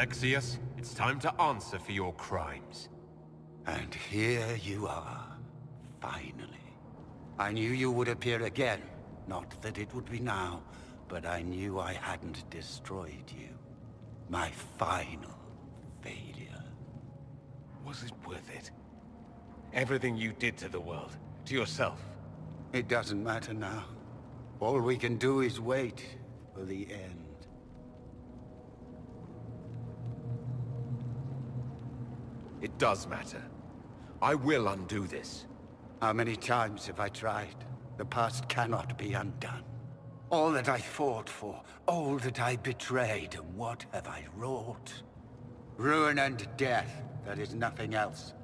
Alexius, it's time to answer for your crimes. And here you are, finally. I knew you would appear again. Not that it would be now, but I knew I hadn't destroyed you. My final failure. Was it worth it? Everything you did to the world, to yourself. It doesn't matter now. All we can do is wait for the end. It does matter. I will undo this. How many times have I tried? The past cannot be undone. All that I fought for, all that I betrayed, and what have I wrought? Ruin and death, there is nothing else.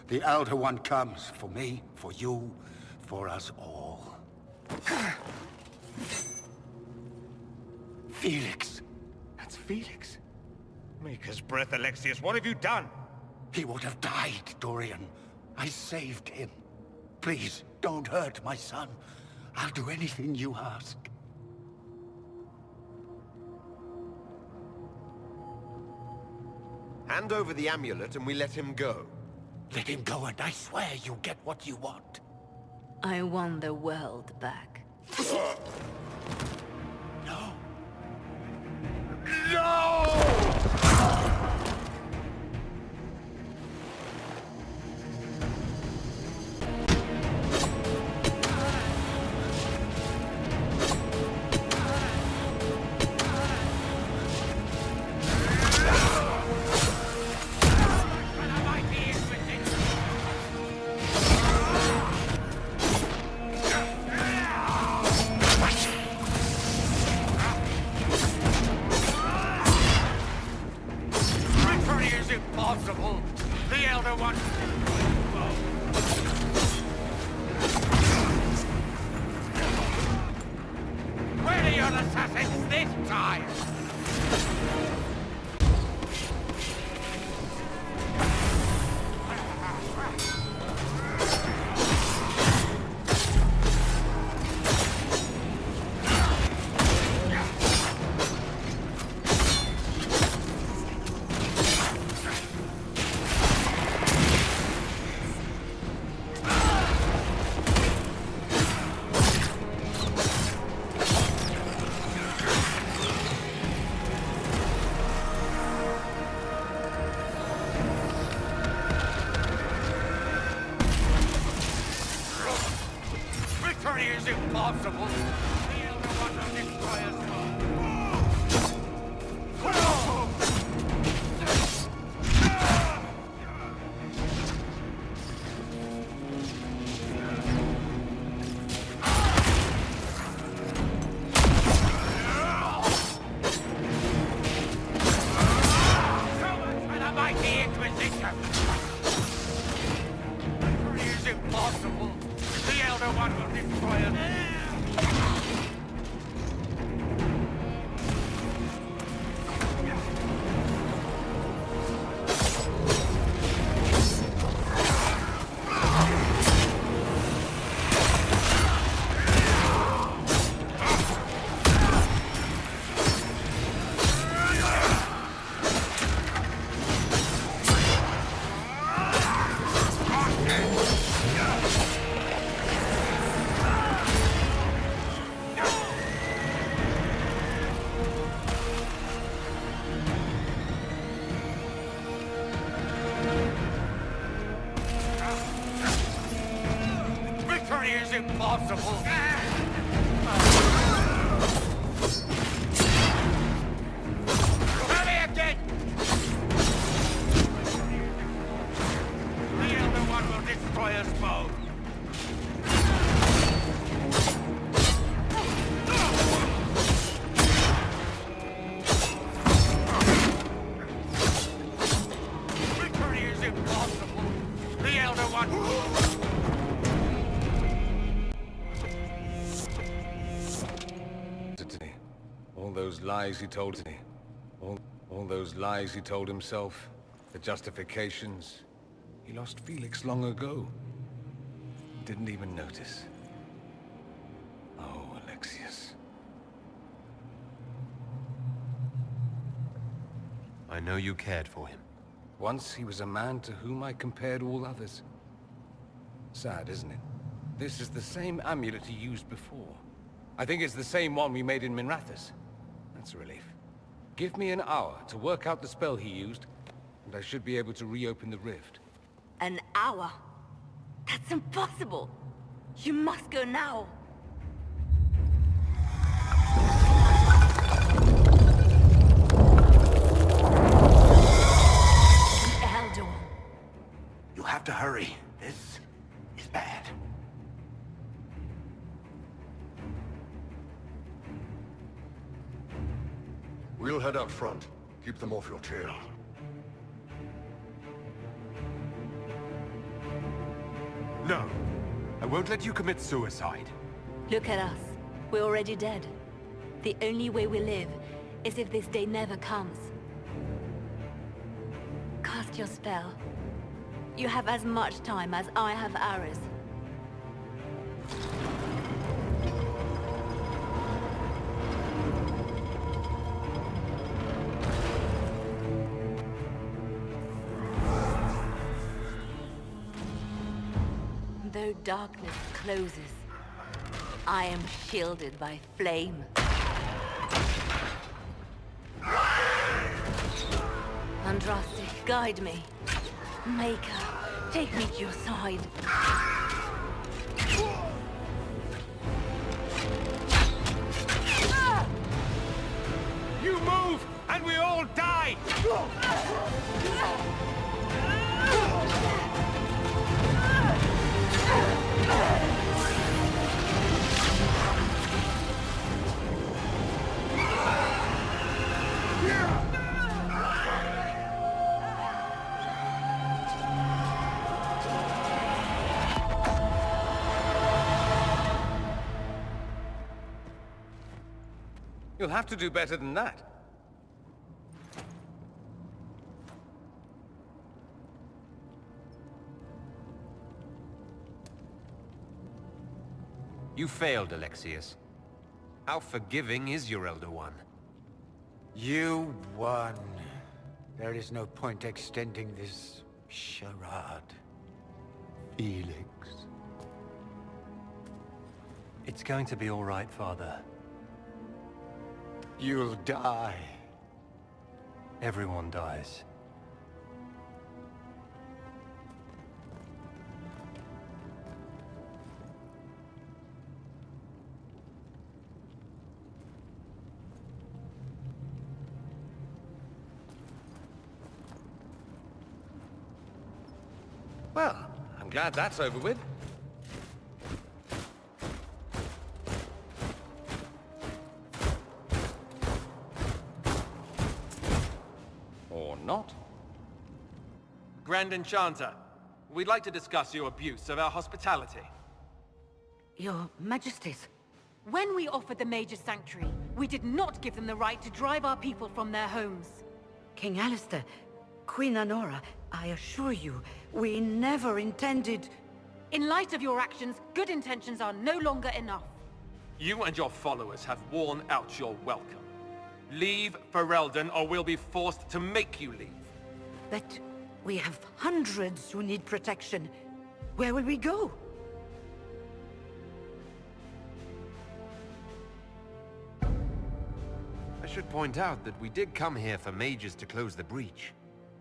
The Elder One comes for me, for you, for us all. Felix. That's Felix. Maker's breath, Alexius, what have you done? He would have died, Dorian. I saved him. Please, don't hurt my son. I'll do anything you ask. Hand over the amulet and we let him go. Let him go and I swear you'll get what you want. I want the world back. No. No! The Elder One! Where are your assassins this time? Victory is impossible. The Elder One will destroy us all. So much for the mighty Inquisition. Victory is impossible. The Elder One will destroy us. Victory is impossible. Try me again. The Elder One will destroy us both. Victory is impossible. The Elder One. All those lies he told me. All those lies he told himself. The justifications. He lost Felix long ago. Didn't even notice. Oh, Alexius. I know you cared for him. Once he was a man to whom I compared all others. Sad, isn't it? This is the same amulet he used before. I think it's the same one we made in Minrathous. That's a relief. Give me an hour to work out the spell he used, and I should be able to reopen the rift. An hour? That's impossible! You must go now! An elder one. You'll have to hurry. This is bad. We'll head out front. Keep them off your tail. No. I won't let you commit suicide. Look at us. We're already dead. The only way we live is if this day never comes. Cast your spell. You have as much time as I have hours. Though darkness closes, I am shielded by flame. Andraste, guide me. Maker, take me to your side. You move, and we all die! You'll have to do better than that. You failed, Alexius. How forgiving is your Elder One? You won. There is no point extending this charade. Felix. It's going to be all right, Father. You'll die. Everyone dies. Well, I'm glad that's over with. Or not. Grand Enchanter, we'd like to discuss your abuse of our hospitality. Your Majesties, when we offered the Mage's Sanctuary, we did not give them the right to drive our people from their homes. King Alistair, Queen Anora, I assure you, we never intended... In light of your actions, good intentions are no longer enough. You and your followers have worn out your welcome. Leave Ferelden, or we'll be forced to make you leave. But we have hundreds who need protection. Where will we go? I should point out that we did come here for mages to close the breach.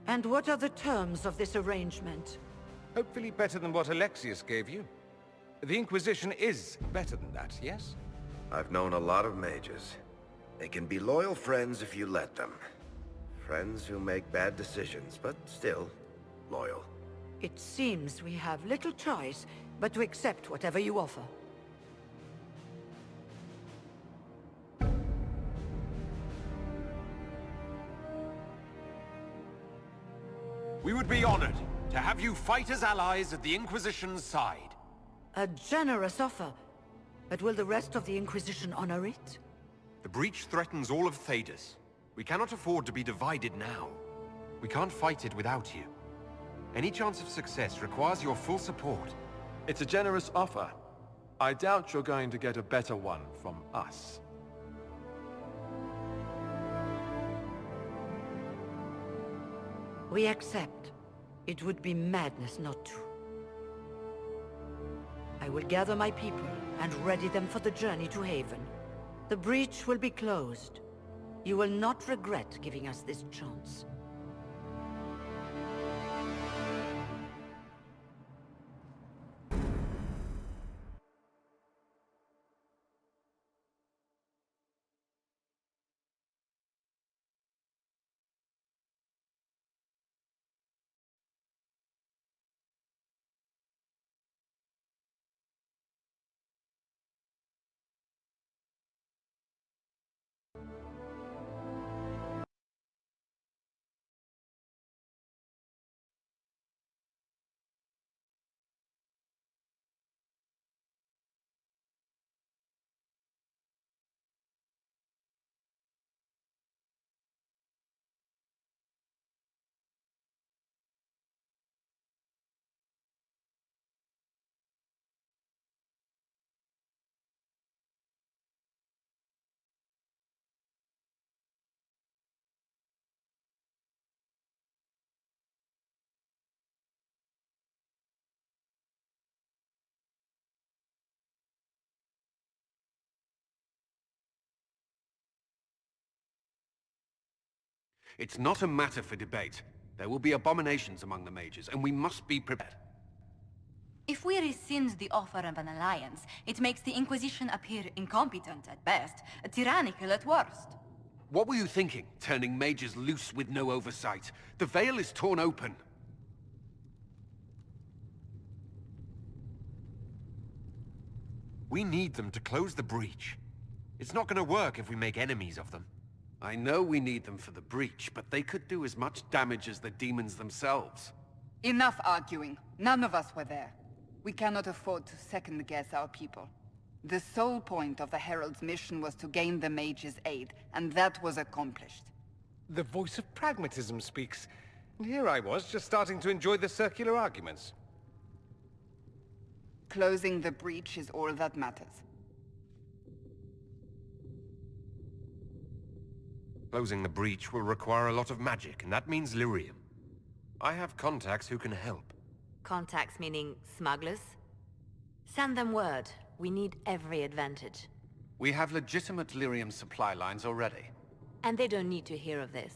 And what are the terms of this arrangement? Hopefully better than what Alexius gave you. The Inquisition is better than that, yes? I've known a lot of mages. They can be loyal friends if you let them. Friends who make bad decisions, but still loyal. It seems we have little choice but to accept whatever you offer. We would be honored to have you fight as allies at the Inquisition's side. A generous offer. But will the rest of the Inquisition honor it? The breach threatens all of Thedas. We cannot afford to be divided now. We can't fight it without you. Any chance of success requires your full support. It's a generous offer. I doubt you're going to get a better one from us. We accept. It would be madness not to. I will gather my people and ready them for the journey to Haven. The breach will be closed. You will not regret giving us this chance. It's not a matter for debate. There will be abominations among the mages, and we must be prepared. If we rescind the offer of an alliance, it makes the Inquisition appear incompetent at best, tyrannical at worst. What were you thinking, turning mages loose with no oversight? The veil is torn open. We need them to close the breach. It's not gonna work if we make enemies of them. I know we need them for the breach, but they could do as much damage as the demons themselves. Enough arguing. None of us were there. We cannot afford to second-guess our people. The sole point of the Herald's mission was to gain the mage's aid, and that was accomplished. The voice of pragmatism speaks. And here I was, just starting to enjoy the circular arguments. Closing the breach is all that matters. Closing the breach will require a lot of magic, and that means lyrium. I have contacts who can help. Contacts meaning smugglers? Send them word. We need every advantage. We have legitimate lyrium supply lines already. And they don't need to hear of this.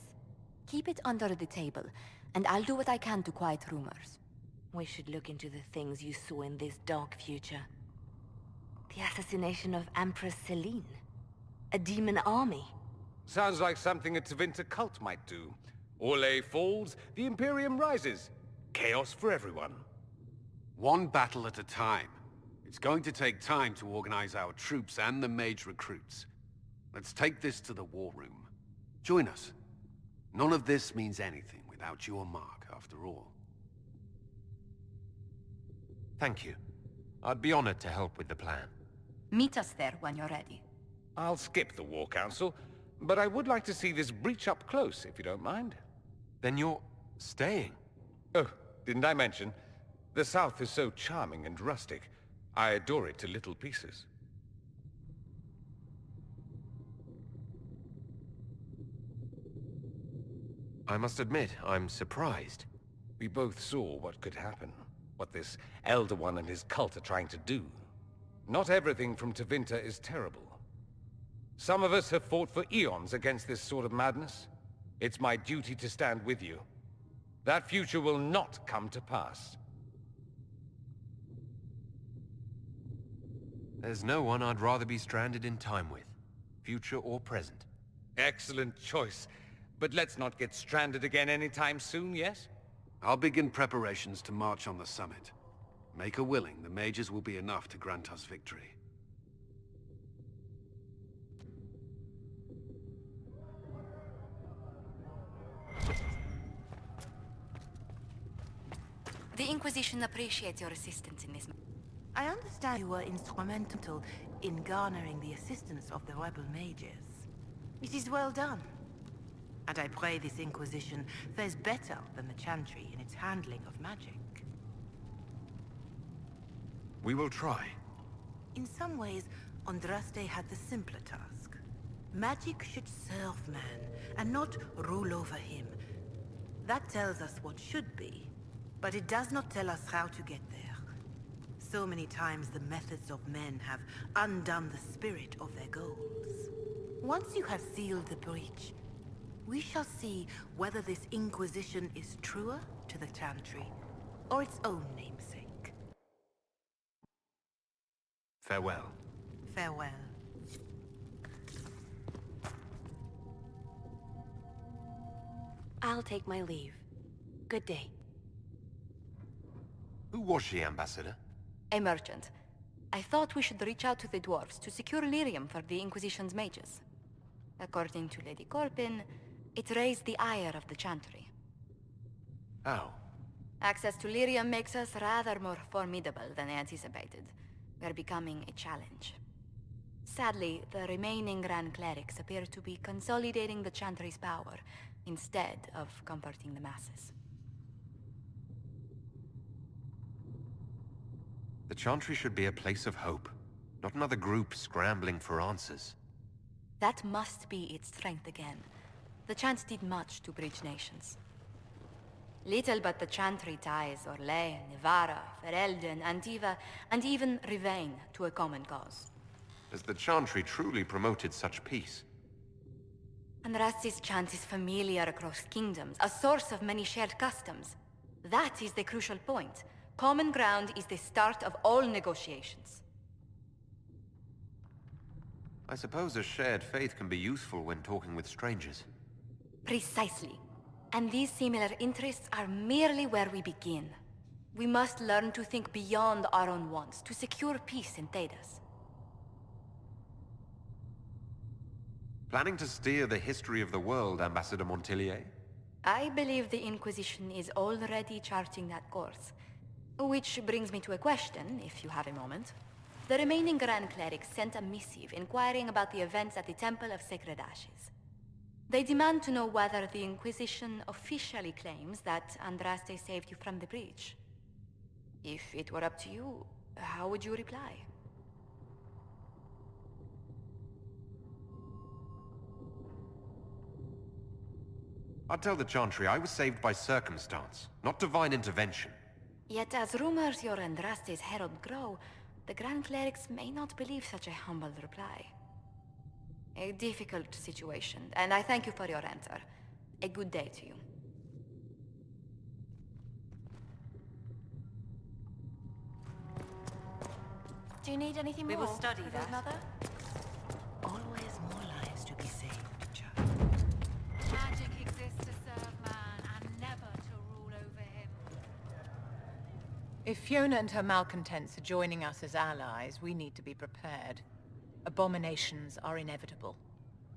Keep it under the table, and I'll do what I can to quiet rumors. We should look into the things you saw in this dark future. The assassination of Empress Celine. A demon army. Sounds like something a Tevinter cult might do. Orlais falls, the Imperium rises. Chaos for everyone. One battle at a time. It's going to take time to organize our troops and the mage recruits. Let's take this to the war room. Join us. None of this means anything without your mark, after all. Thank you. I'd be honored to help with the plan. Meet us there when you're ready. I'll skip the War Council, but I would like to see this breach up close, if you don't mind. Then you're staying? Oh, didn't I mention? The South is so charming and rustic. I adore it to little pieces. I must admit, I'm surprised. We both saw what could happen. What this Elder One and his cult are trying to do. Not everything from Tevinter is terrible. Some of us have fought for eons against this sort of madness. It's my duty to stand with you. That future will not come to pass. There's no one I'd rather be stranded in time with, future or present. Excellent choice. But let's not get stranded again anytime soon, yes? I'll begin preparations to march on the summit. Make a willing, the mages will be enough to grant us victory. The Inquisition appreciates your assistance in this. I understand you were instrumental in garnering the assistance of the rebel mages. It is well done. And I pray this Inquisition fares better than the Chantry in its handling of magic. We will try. In some ways, Andraste had the simpler task. Magic should serve man, and not rule over him. That tells us what should be, but it does not tell us how to get there. So many times the methods of men have undone the spirit of their goals. Once you have sealed the breach, we shall see whether this Inquisition is truer to the Chantry, or its own namesake. Farewell. Farewell. I'll take my leave. Good day. Who was she, Ambassador? A merchant. I thought we should reach out to the dwarves to secure lyrium for the Inquisition's mages. According to Lady Corpin, it raised the ire of the Chantry. How? Access to lyrium makes us rather more formidable than anticipated. We're becoming a challenge. Sadly, the remaining Grand Clerics appear to be consolidating the Chantry's power, instead of comforting the masses. The Chantry should be a place of hope, not another group scrambling for answers. That must be its strength again. The Chant did much to bridge nations. Little but the Chantry ties Orlais, Nevarra, Ferelden, Antiva, and even Rivain to a common cause. Has the Chantry truly promoted such peace? Andrastes' chant is familiar across kingdoms, a source of many shared customs. That is the crucial point. Common ground is the start of all negotiations. I suppose a shared faith can be useful when talking with strangers. Precisely. And these similar interests are merely where we begin. We must learn to think beyond our own wants to secure peace in Thedas. Planning to steer the history of the world, Ambassador Montillier? I believe the Inquisition is already charting that course. Which brings me to a question, if you have a moment. The remaining Grand Clerics sent a missive inquiring about the events at the Temple of Sacred Ashes. They demand to know whether the Inquisition officially claims that Andraste saved you from the breach. If it were up to you, how would you reply? I'd tell the Chantry I was saved by circumstance, not divine intervention. Yet as rumors your Andraste's Herald grow, the Grand Clerics may not believe such a humble reply. A difficult situation, and I thank you for your answer. A good day to you. Do you need anything more? We will study that. Mother? Always more lives to be saved, child. Magic exists to serve man, and never to rule over him. If Fiona and her malcontents are joining us as allies, we need to be prepared. Abominations are inevitable.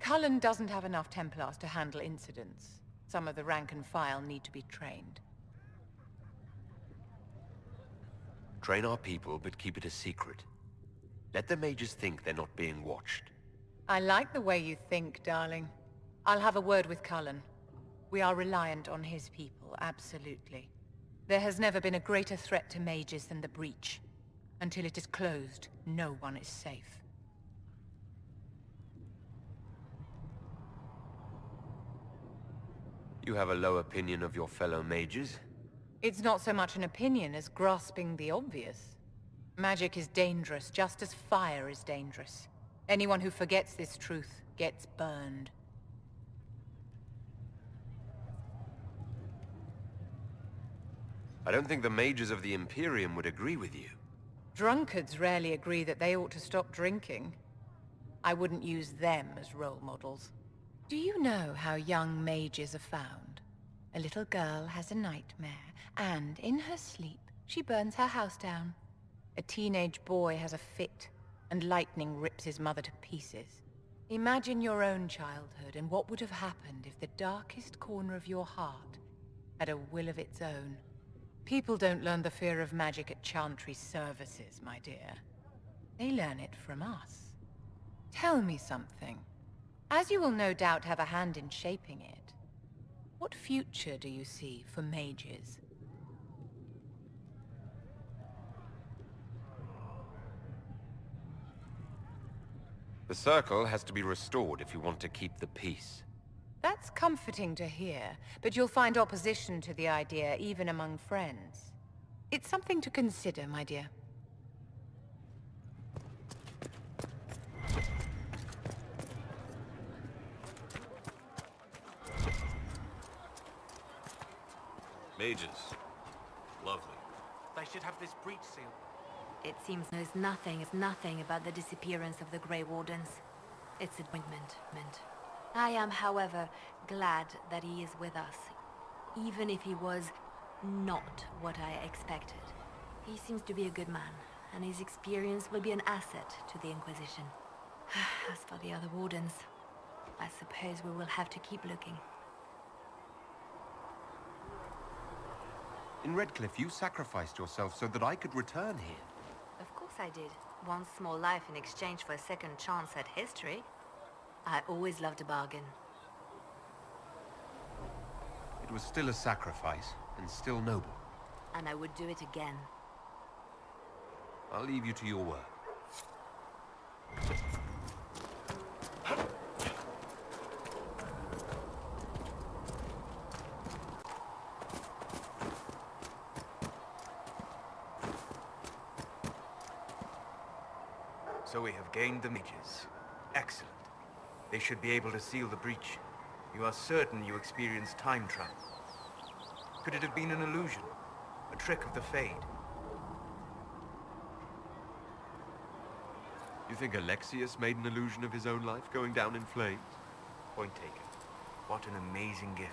Cullen doesn't have enough Templars to handle incidents. Some of the rank and file need to be trained. Train our people, but keep it a secret. Let the mages think they're not being watched. I like the way you think, darling. I'll have a word with Cullen. We are reliant on his people, absolutely. There has never been a greater threat to mages than the breach. Until it is closed, no one is safe. You have a low opinion of your fellow mages? It's not so much an opinion as grasping the obvious. Magic is dangerous, just as fire is dangerous. Anyone who forgets this truth gets burned. I don't think the mages of the Imperium would agree with you. Drunkards rarely agree that they ought to stop drinking. I wouldn't use them as role models. Do you know how young mages are found? A little girl has a nightmare, and in her sleep, she burns her house down. A teenage boy has a fit, and lightning rips his mother to pieces. Imagine your own childhood and what would have happened if the darkest corner of your heart had a will of its own. People don't learn the fear of magic at Chantry services, my dear. They learn it from us. Tell me something. As you will no doubt have a hand in shaping it, what future do you see for mages? The Circle has to be restored if you want to keep the peace. That's comforting to hear, but you'll find opposition to the idea even among friends. It's something to consider, my dear. Mages. Lovely. They should have this breach sealed. It seems knows nothing about the disappearance of the Grey Wardens. It's an appointment. I am, however, glad that he is with us, even if he was not what I expected. He seems to be a good man, and his experience will be an asset to the Inquisition. As for the other Wardens, I suppose we will have to keep looking. In Redcliffe, you sacrificed yourself so that I could return here. Of course I did. One small life in exchange for a second chance at history. I always loved a bargain. It was still a sacrifice, and still noble. And I would do it again. I'll leave you to your work. So we have gained the mages. Excellent. They should be able to seal the breach. You are certain you experienced time travel? Could it have been an illusion? A trick of the Fade? You think Alexius made an illusion of his own life going down in flames? Point taken. What an amazing gift.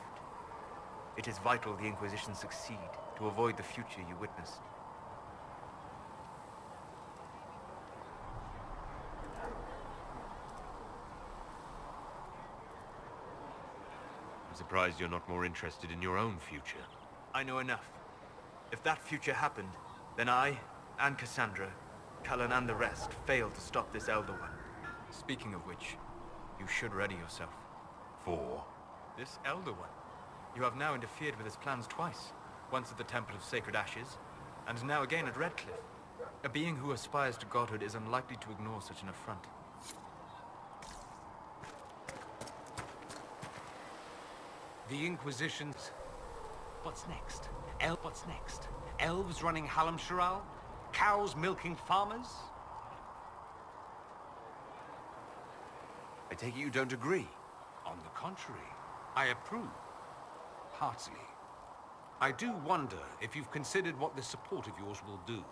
It is vital the Inquisition succeed to avoid the future you witnessed. I'm surprised you're not more interested in your own future. I know enough. If that future happened, then I, and Cassandra, Cullen and the rest, failed to stop this Elder One. Speaking of which, you should ready yourself. For? This Elder One. You have now interfered with his plans twice. Once at the Temple of Sacred Ashes, and now again at Redcliffe. A being who aspires to godhood is unlikely to ignore such an affront. The Inquisition's... What's next? What's next? Elves running Hallamsharal? Cows milking farmers? I take it you don't agree? On the contrary, I approve. Heartily. I do wonder if you've considered what this support of yours will do.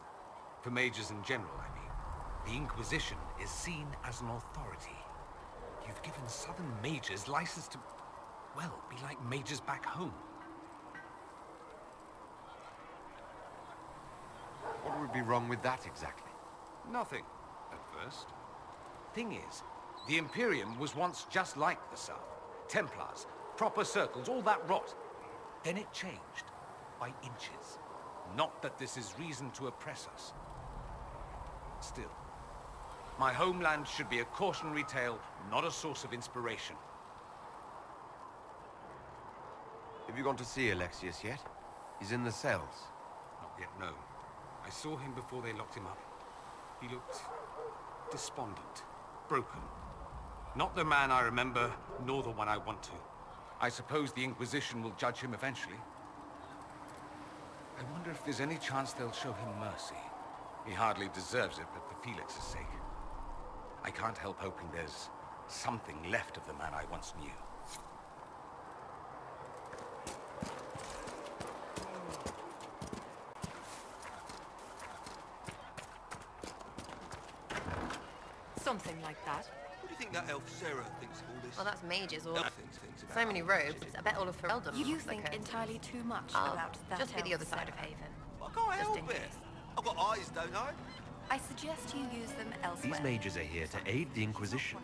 For mages in general, I mean. The Inquisition is seen as an authority. You've given Southern mages license to, well, be like mages back home. What would be wrong with that exactly? Nothing, at first. Thing is, the Imperium was once just like the South. Templars, proper circles, all that rot. Then it changed, by inches. Not that this is reason to oppress us. Still, my homeland should be a cautionary tale, not a source of inspiration. Have you gone to see Alexius yet? He's in the cells. Not yet, no. I saw him before they locked him up. He looked despondent, broken. Not the man I remember, nor the one I want to. I suppose the Inquisition will judge him eventually. I wonder if there's any chance they'll show him mercy. He hardly deserves it, but for Felix's sake. I can't help hoping there's something left of the man I once knew. Something like that. What do you think that elf Sarah thinks of all this? Well, that's mages, or... Elf thinks about So many robes, I bet all of Fereldom... You think entirely too much about that just be the elf, other side of Sarah. Haven. I can't Just help in it. case. I've got eyes, don't I? I suggest you use them elsewhere. These mages are here to aid the Inquisition.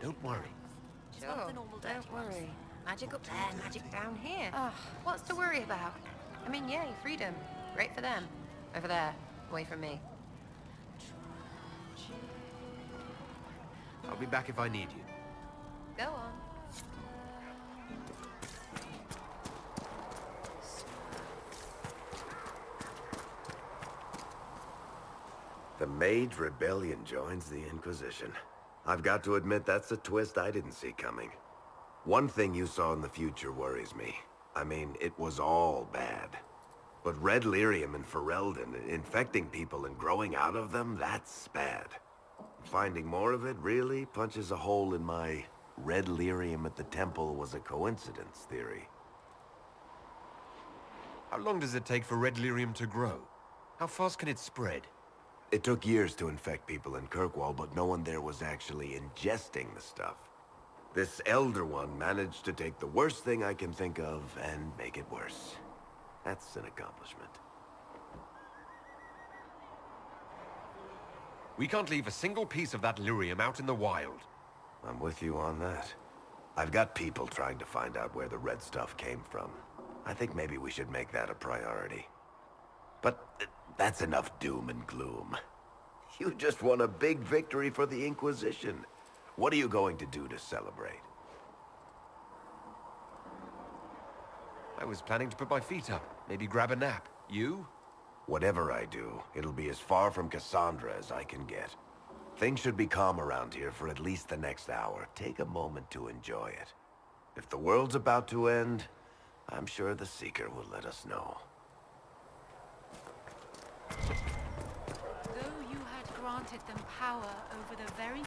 Don't worry. Sure, don't worry. Magic up there, magic down here. What's to worry about? I mean, yay, freedom. Great for them. Over there, away from me. I'll be back if I need you. Go on. The Mage Rebellion joins the Inquisition. I've got to admit that's a twist I didn't see coming. One thing you saw in the future worries me. I mean, it was all bad. But red lyrium and Ferelden, infecting people and growing out of them, that's bad. Finding more of it really punches a hole in my red lyrium at the temple was a coincidence theory. How long does it take for red lyrium to grow? How fast can it spread? It took years to infect people in Kirkwall, but no one there was actually ingesting the stuff. This Elder One managed to take the worst thing I can think of and make it worse. That's an accomplishment. We can't leave a single piece of that lyrium out in the wild. I'm with you on that. I've got people trying to find out where the red stuff came from. I think maybe we should make that a priority. But that's enough doom and gloom. You just won a big victory for the Inquisition. What are you going to do to celebrate? I was planning to put my feet up, maybe grab a nap. You? Whatever I do, it'll be as far from Cassandra as I can get. Things should be calm around here for at least the next hour. Take a moment to enjoy it. If the world's about to end, I'm sure the Seeker will let us know. Though you had granted them power over the very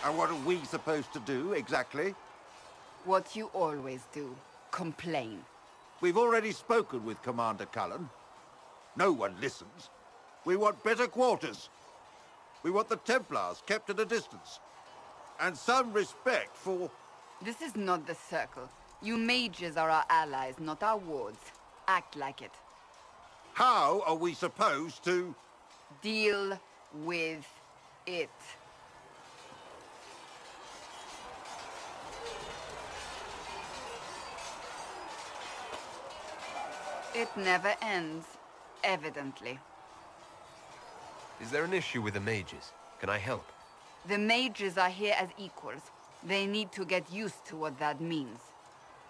And what are we supposed to do, exactly? What you always do. Complain. We've already spoken with Commander Cullen. No one listens. We want better quarters. We want the Templars kept at a distance. And some respect for... This is not the Circle. You mages are our allies, not our wards. Act like it. How are we supposed to... Deal with it. It never ends, evidently. Is there an issue with the mages? Can I help? The mages are here as equals. They need to get used to what that means.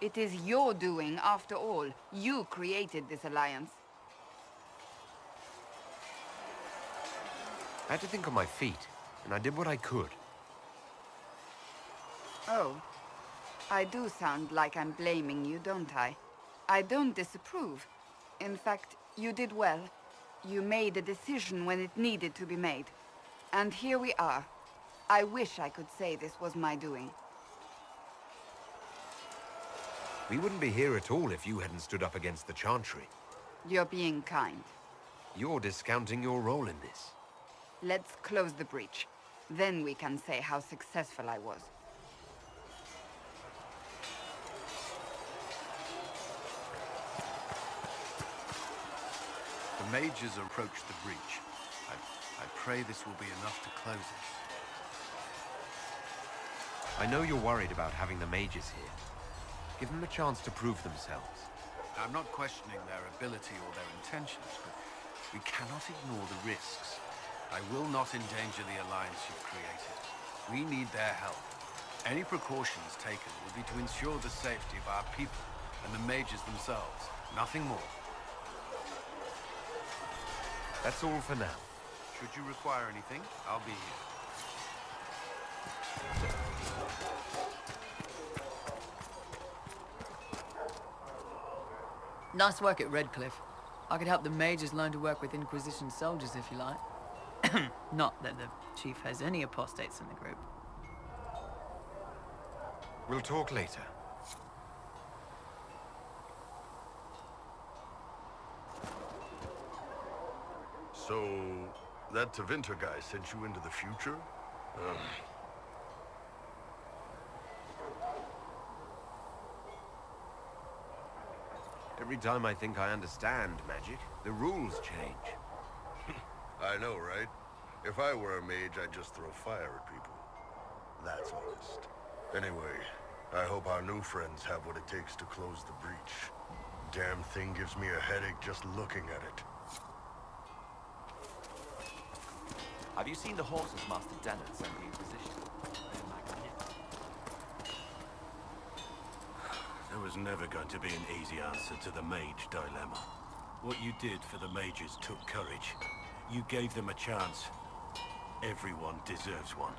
It is your doing, after all. You created this alliance. I had to think on my feet, and I did what I could. Oh. I do sound like I'm blaming you, don't I? I don't disapprove. In fact, you did well. You made a decision when it needed to be made. And here we are. I wish I could say this was my doing. We wouldn't be here at all if you hadn't stood up against the Chantry. You're being kind. You're discounting your role in this. Let's close the breach. Then we can say how successful I was. The mages approach the breach. I pray this will be enough to close it. I know you're worried about having the mages here. Give them a chance to prove themselves. I'm not questioning their ability or their intentions, but we cannot ignore the risks. I will not endanger the alliance you've created. We need their help. Any precautions taken will be to ensure the safety of our people and the mages themselves. Nothing more. That's all for now. Should you require anything, I'll be here. Nice work at Redcliffe. I could help the mages learn to work with Inquisition soldiers if you like. Not that the Chief has any apostates in the group. We'll talk later. So, that Tevinter guy sent you into the future? Every time I think I understand magic, the rules change. I know, right? If I were a mage, I'd just throw fire at people. That's honest. Anyway, I hope our new friends have what it takes to close the breach. Damn thing gives me a headache just looking at it. Have you seen the horses Master Dennett sent the Inquisition? They're magnificent. There was was never going to be an easy answer to the mage dilemma. What you did for the mages took courage. You gave them a chance. Everyone deserves one.